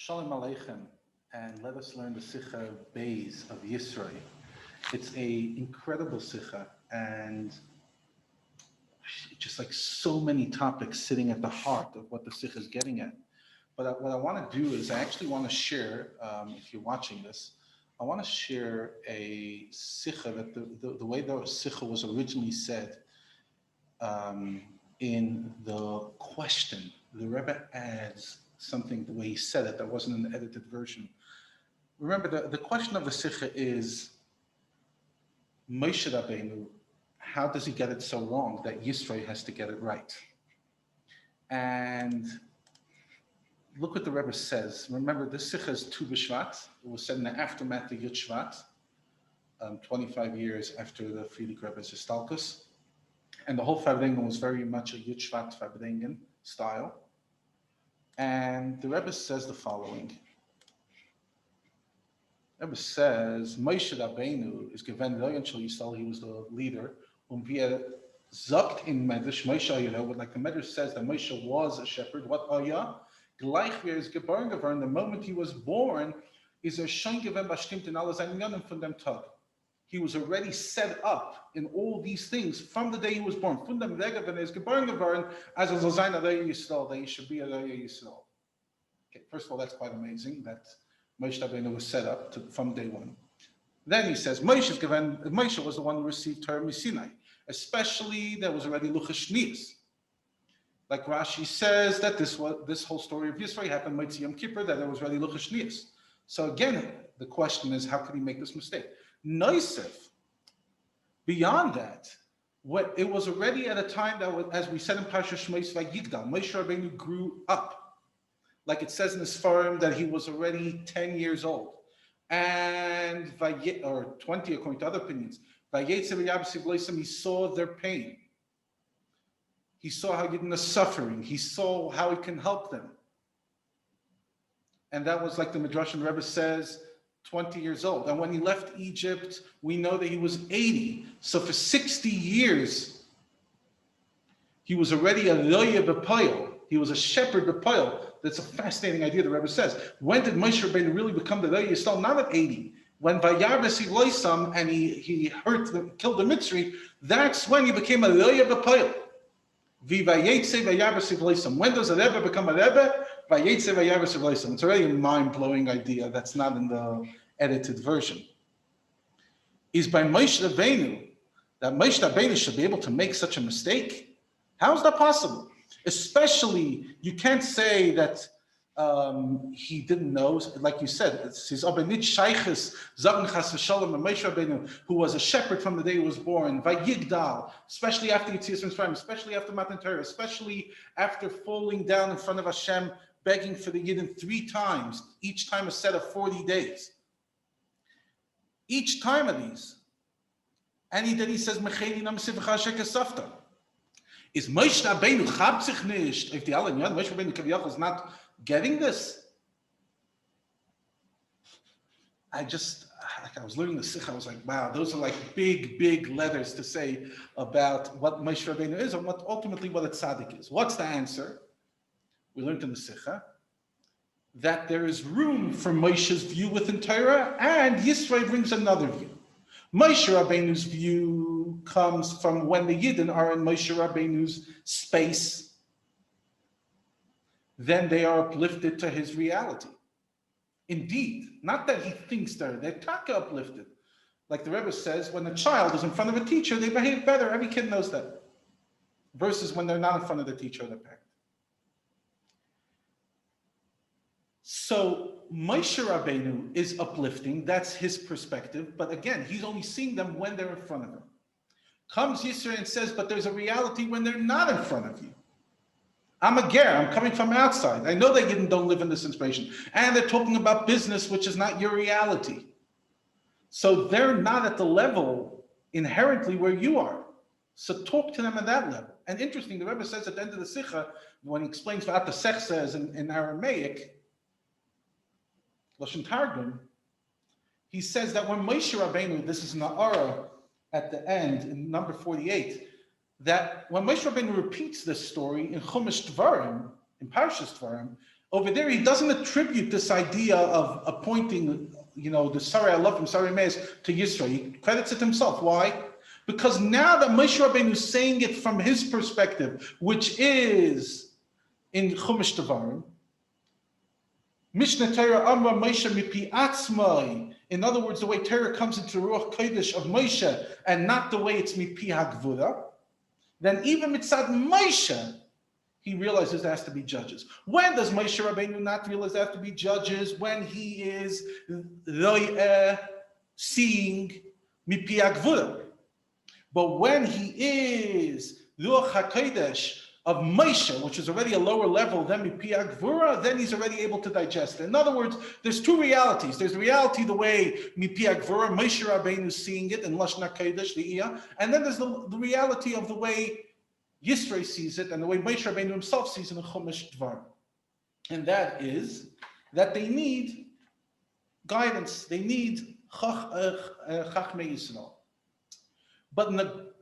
Shalom Aleichem, and let us learn the Sicha Beis of Yisro. It's a incredible Sicha, and just like so many topics sitting at the heart of what the Sicha is getting at. But what I want to do is I actually want to share, if you're watching this, I want to share a Sicha that the way the Sicha was originally said in the question. The Rebbe adds something the way he said it that wasn't an edited version. Remember, the question of the Sicha is, Moshe Rabbeinu, how does he get it so wrong that Yisro has to get it right? And look what the Rebbe says. Remember, this Sicha is Tu B'Shvat. It was said in the aftermath of Yud Shvat, 25 years after the Frierdiker Rebbe's Histalkus. And the whole Farbrengen was very much a Yud Shvat Farbrengen style. And the Rebbe says the following. The Rebbe says, Moshe Rabbeinu is given Loyan Shal Yisrael, he was the leader. Wir sagt in Medrash, Moshe, like the Medrash says that Moshe was a shepherd. What Aya? Gleich wie is geboren geworden, the moment he was born, is schon gewesen bestimmt in alle seinen Jahren von dem Tag. He was already set up in all these things from the day he was born. Von dem Rege, when he is geboren geworden, as a sein Adaya Yisrael, that he should be Adaya Yisrael. Okay, first of all, that's quite amazing that Moshe Rabbeinu was set up from day one. Then he says, Moshe was the one who received Torah Sinai. Especially, there was already Luchas Shnias. Like Rashi says that this whole story of Yisro happened Motzei Yom Kippur, that there was already Luchas Shnias. So again, the question is, how could he make this mistake? Noisef, beyond that, it was already at a time that, as we said in Parsha Shmos Vayigdal, Moshe Rabbeinu grew up. Like it says in his forum that he was already 10 years old. And, or 20 according to other opinions, he saw their pain. He saw how Yidden are suffering. He saw how he can help them. And that was like the Midrash and Rebbe says, 20 years old. And when he left Egypt, we know that he was 80. So for 60 years, he was already a loya b'poil. He was a shepherd b'poil. That's a fascinating idea, the Rebbe says. When did Moshe Rabbeinu really become the loya Yisrael? Not at 80. When Vayarbes Loisam and he killed the Mitzri, that's when he became a loya b'poil. V'vayetze Vayarbes Loisam. When does a Rebbe become a Rebbe? Vayetze Vayarbes Loisam. It's already a mind-blowing idea that's not in the edited version. Is by Moshe Rabbeinu, that Moshe Rabbeinu should be able to make such a mistake? How is that possible? Especially, you can't say that he didn't know, like you said, it's his Obenit Shaykhis, Zagan Chas V'Shalom, and Moshe Rabbeinu, who was a shepherd from the day he was born, Vayigdal, especially after Yitzias Mitzrayim, especially after Matan Torah, especially after falling down in front of Hashem, begging for the Yidden 3 times, each time a set of 40 days. Each time of these. And then he says, Mecheni nam sivcha shekesafta. Is Moshe Rabbeinu chabt sich nicht? If the Alan Yad, Moshe Rabbeinu Kaviyach is not getting this. I was learning the Sicha, I was like, wow, those are like big letters to say about what Moshe Rabbeinu is and what ultimately what a tzaddik is. What's the answer? We learned in the Sicha that there is room for Moshe's view within Torah, and Yisro brings another view. Moshe Rabbeinu's view comes from when the Yidden are in Moshe Rabbeinu's space, then they are uplifted to his reality. Indeed, not that he thinks they're taka uplifted. Like the Rebbe says, when a child is in front of a teacher, they behave better. Every kid knows that. Versus when they're not in front of the teacher or the parent. So Moshe Rabbeinu is uplifting, that's his perspective, but again, he's only seeing them when they're in front of him. Comes Yisro and says, but there's a reality when they're not in front of you. I'm a ger, I'm coming from outside. I know they don't live in this inspiration. And they're talking about business, which is not your reality. So they're not at the level inherently where you are. So talk to them at that level. And interesting, the Rebbe says at the end of the Sicha, when he explains what the Sech says in Aramaic, Lashon Targum, he says that when Moshe Rabbeinu, this is Na'ara at the end in number 48, that when Moshe Rabbeinu repeats this story in Chumash Dvarim, in Parshas Dvarim, Over there, he doesn't attribute this idea of appointing, the Sarai Alafim, Sarai Meis to Yisro. He credits it himself. Why? Because now that Moshe Rabbeinu is saying it from his perspective, which is in Chumash Devarim, Mishnah Torah Amra Moshe mipi atzmai. In other words, the way Torah comes into the Ruach Kodesh of Moshe, and not the way it's mipi hagvura, then even mitzad Moshe, he realizes there has to be judges. When does Moshe Rabbeinu not realize there have to be judges? When he is seeing mipi hagvura. But when he is Ruach HaKodesh of Moshe, which is already a lower level than Mipi Agvura, then he's already able to digest it. In other words, there's two realities. There's the reality the way Mipi Agvura, Moshe Rabbeinu is seeing it in Lashon HaKodesh, the Iyah, and then there's the reality of the way Yisro sees it and the way Moshe Rabbeinu himself sees it in Chumash Devarim. And that is that they need guidance. They need Chachmei Yisrael. But in the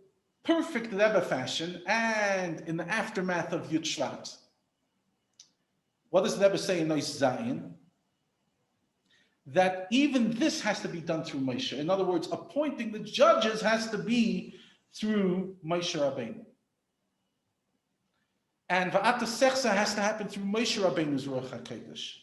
perfect Rebbe fashion and in the aftermath of Yud Shvat, what does the Rebbe say in Nois Zayin? That even this has to be done through Moshe. In other words, appointing the judges has to be through Moshe Rabbeinu. And Va'at Sechsa has to happen through Moshe Rabbeinu's Ruach HaKodesh.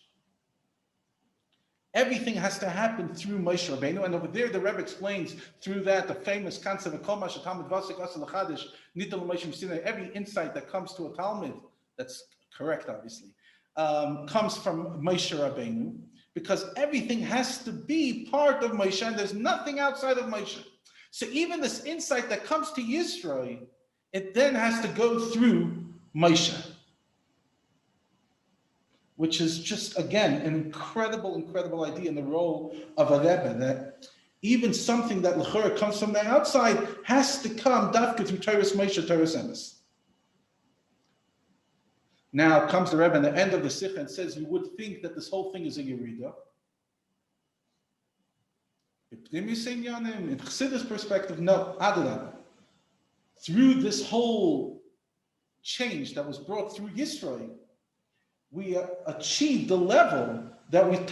Everything has to happen through Moshe Rabbeinu, and over there the Rebbe explains through that the famous concept of Kol Masha Talmud Vasik Asal Chadash Nitel Moshe Mishnah. Every insight that comes to a Talmud, that's correct, obviously, comes from Moshe Rabbeinu, because everything has to be part of Moshe, and there's nothing outside of Moshe. So even this insight that comes to Yisro, it then has to go through Moshe, which is just, again, an incredible idea in the role of a Rebbe, that even something that l'chora comes from the outside has to come dafka through Torah's Moshe, Torah's Emes. Now comes the Rebbe in the end of the Sicha and says, you would think that this whole thing is a Yerida. In Chassidus perspective, no, Adarabah. Through this whole change that was brought through Yisro, we achieved the level that we're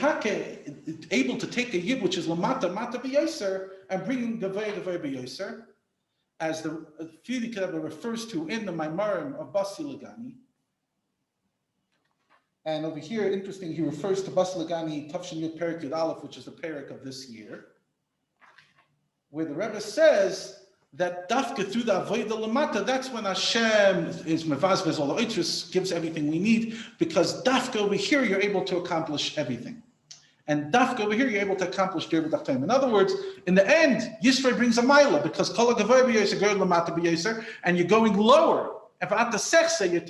able to take a yid, which is lamata mata b'yoser, and bring gavei b'yoser, as the Frierdiker Rebbe refers to in the Maimarim of Basi Lagani. And over here, interesting, he refers to Basi Lagani Tavshin Yud Perik Yud Aleph, which is the Perik of this year, where the Rebbe says that dafka through the avodah lamata, that's when Hashem is mevazvez all the oitros, gives everything we need, because dafka over here you're able to accomplish everything, and dafka over here you're able to accomplish dir b'dachtaim. In other words, in the end, Yisro brings a mila, because kol hagavay b'yoser gerd lamata b'yoser, and you're going lower. And for at the sechse, you're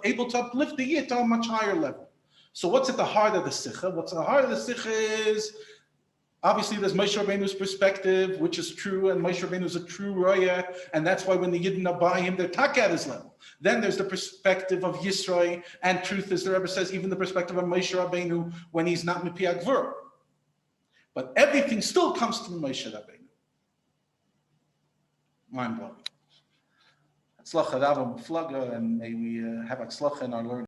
able to uplift the yid to a much higher level. So what's at the heart of the Sicha? What's at the heart of the Sicha is, obviously, there's Moshe Rabbeinu's perspective, which is true, and Moshe Rabbeinu is a true roya, and that's why when the Yidden are by him, they're taka at his level. Then there's the perspective of Yisro, and truth, as the Rebbe says, even the perspective of Moshe Rabbeinu when he's not mipi agvur. But everything still comes to Moshe Rabbeinu. Mind blowing. Atzlacha Rabba Muflaga, and may we have atzlacha in our learning.